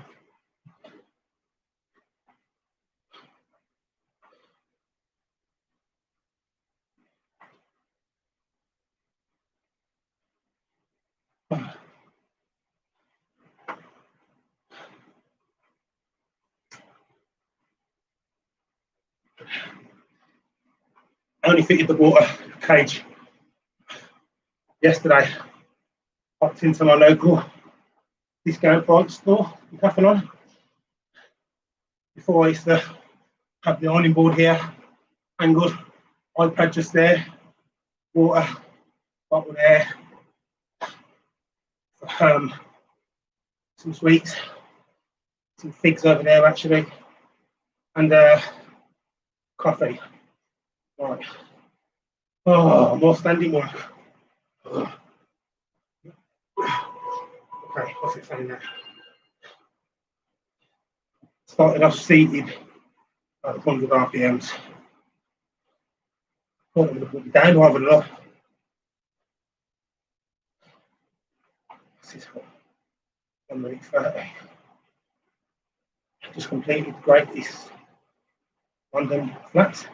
I only fitted the water cage yesterday. Popped into my local discount price store in Cathalon. Before I used to have the ironing board here, angled, iPad just there, water bottle there, some sweets, some figs over there actually, and coffee. Right. Oh, more standing work. Okay, what's it saying there? Started off seated at 100 RPMs. I'm going to put it down rather than up. This is 1 minute 30. Just completed greatest London flats.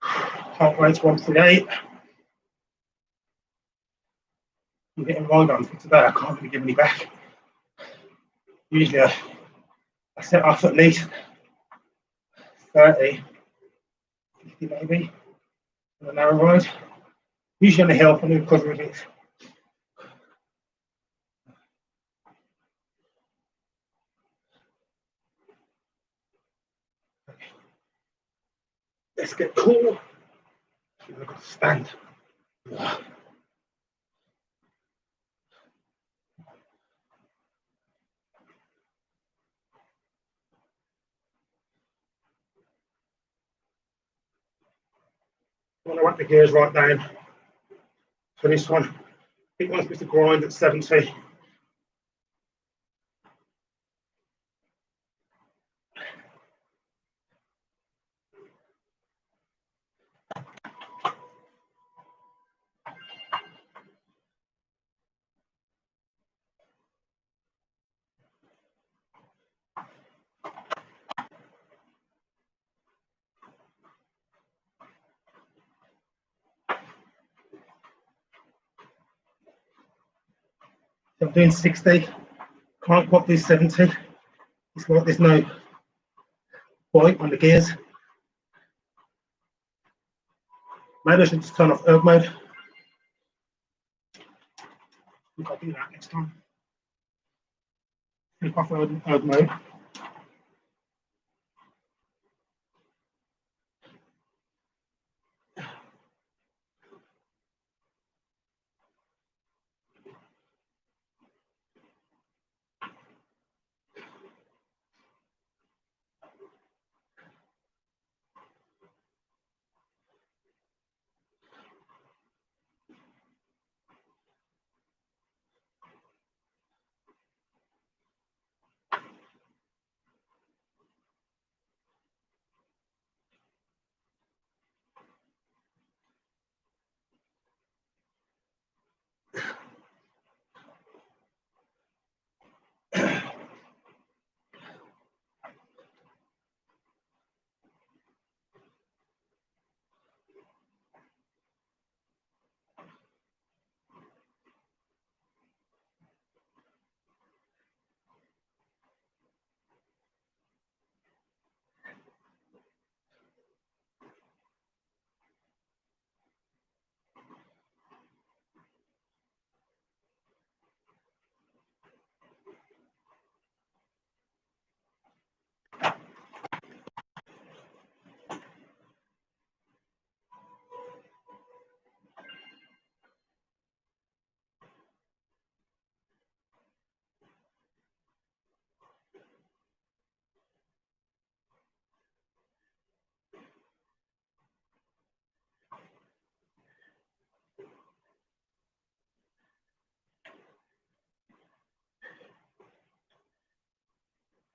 Heart rate's 138. I'm getting right on for today. I can't really give any back. Usually I set off at least 30, 50 maybe on a narrow ride. Usually on the hill, I'm going to cover a bit. Let's get cool. I've got to stand. I want to whack the gears right down for this one. I think one's supposed to grind at 70. I'm doing 60. Can't pop this 70. It's like there's no bite on the gears. Maybe I should just turn off erg mode. I think I'll do that next time. Flip off erg mode.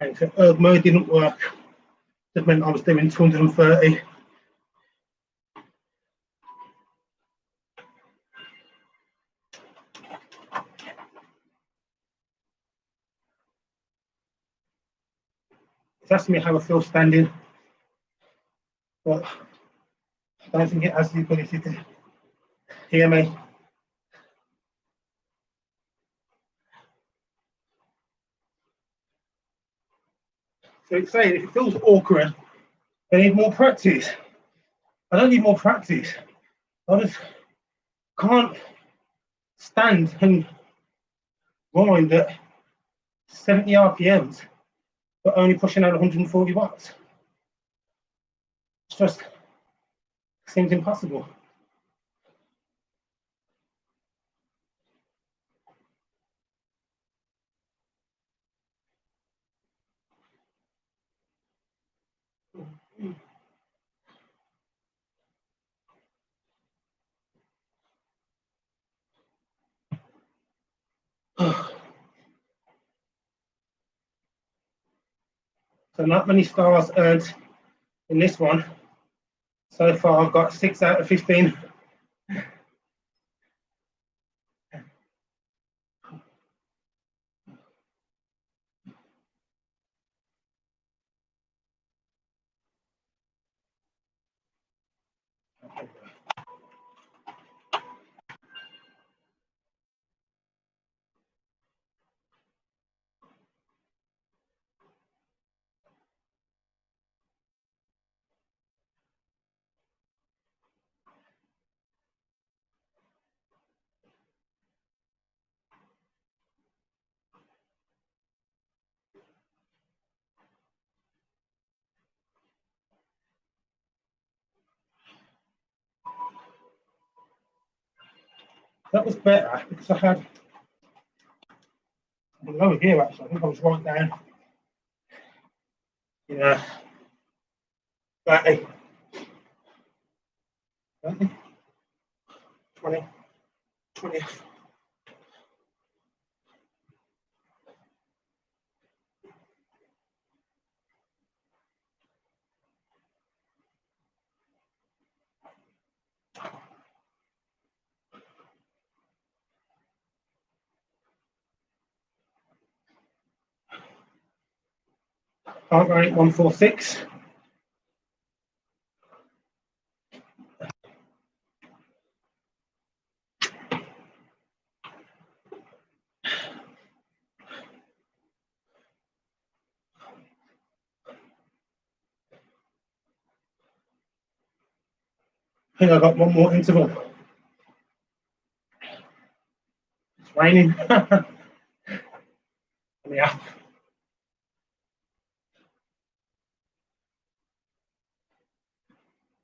And so erg mode didn't work. That meant I was doing 230. It's asking me how I feel standing, but I don't think it has the ability to hear me. So it's saying if it feels awkward, I need more practice. I don't need more practice. I just can't stand and grind at 70 RPMs, but only pushing out 140 watts. It's just seems impossible. So not many stars earned in this one. So far I've got 6 out of 15. That was better because I had lower here actually. I think I was right down. Yeah. 30, 30, 20, 20. Heart rate 146. I think I got one more interval. It's raining. Yeah.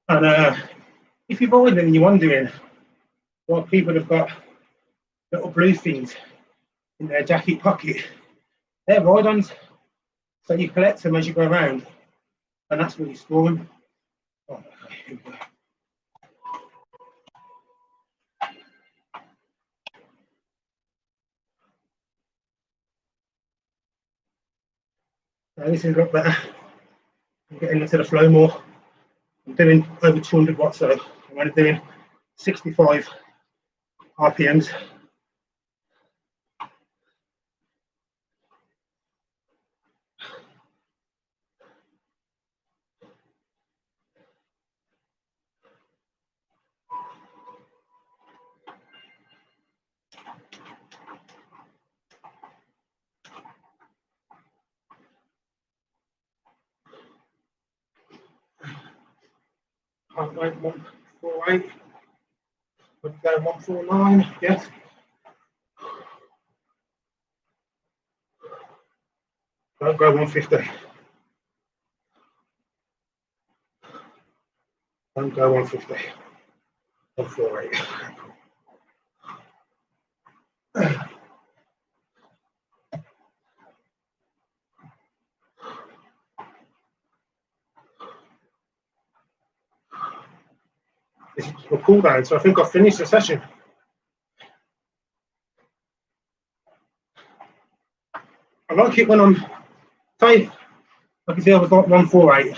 And if you're riding and you're wondering what people have got little blue things in their jacket pocket, they're ride-ons. So you collect them as you go around, and that's where you store them. Oh, okay. Now this is a lot better. I'm getting into the flow more. I'm doing over 200 watts, so I'm only doing 65 RPMs. Heart rate 148. Would go 149. Yes. Don't go 150. Don't go 150. 148. This is a cool down, so I think I've finished the session. I like it when I'm say, I can see I was like 148,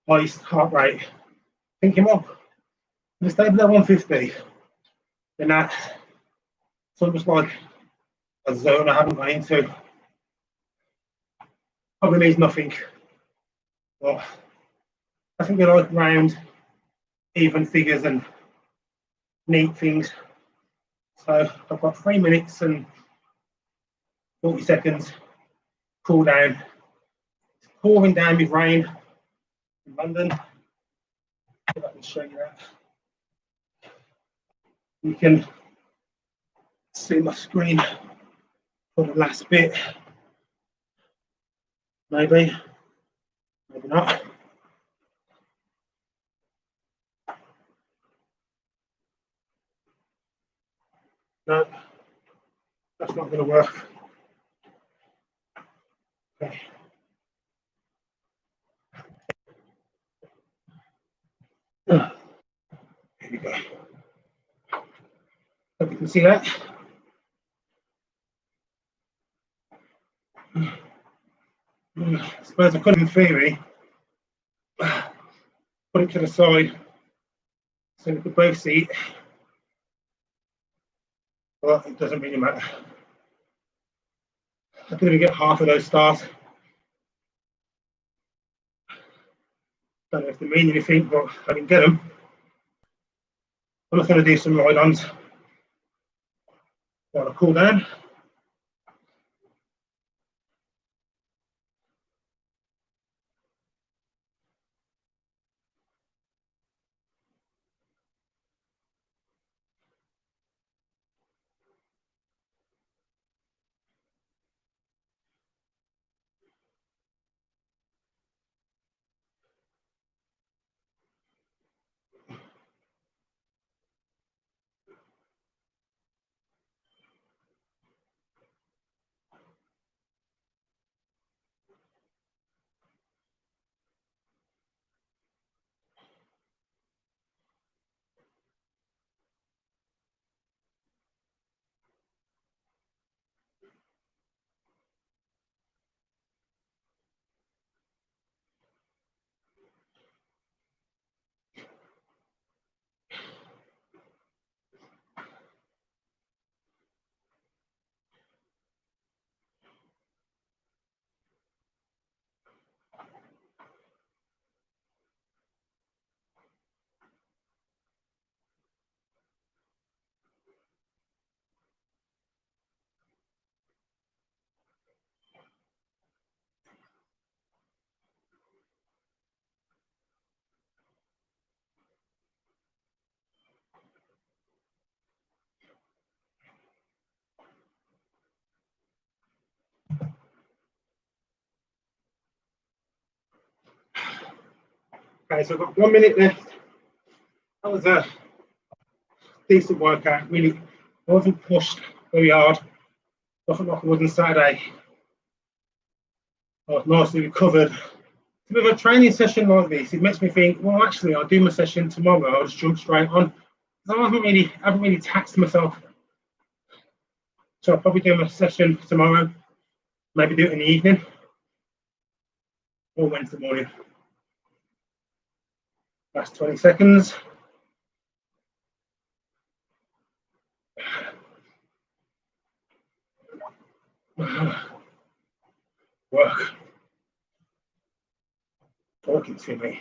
highest heart rate. Thinking, well, if I stay below 150, then that's almost like a zone I haven't gone into. Probably means nothing. But I think we like round, even figures and neat things. So I've got 3 minutes and 40 seconds cool down. It's pouring down with rain in London. If I can show you that. You can see my screen for the last bit. Maybe not. No, that's not going to work. Okay. Here we go. Hope you can see that. I suppose I could, in theory, put it to the side so we could both see it, but it doesn't really matter. I didn't even get half of those stars. Don't know if they mean anything, but I didn't get them. I'm just going to do some ride-ons while I cool down. Okay, so I've got 1 minute left. That was a decent workout. Really, I wasn't pushed very hard. Nothing like I was on Saturday. I was nicely recovered. With a training session like this, it makes me think, well, actually, I'll do my session tomorrow. I'll just jump straight on. I haven't really taxed myself. So I'll probably do my session tomorrow. Maybe do it in the evening or Wednesday morning. Last 20 seconds. Work. Talking to me.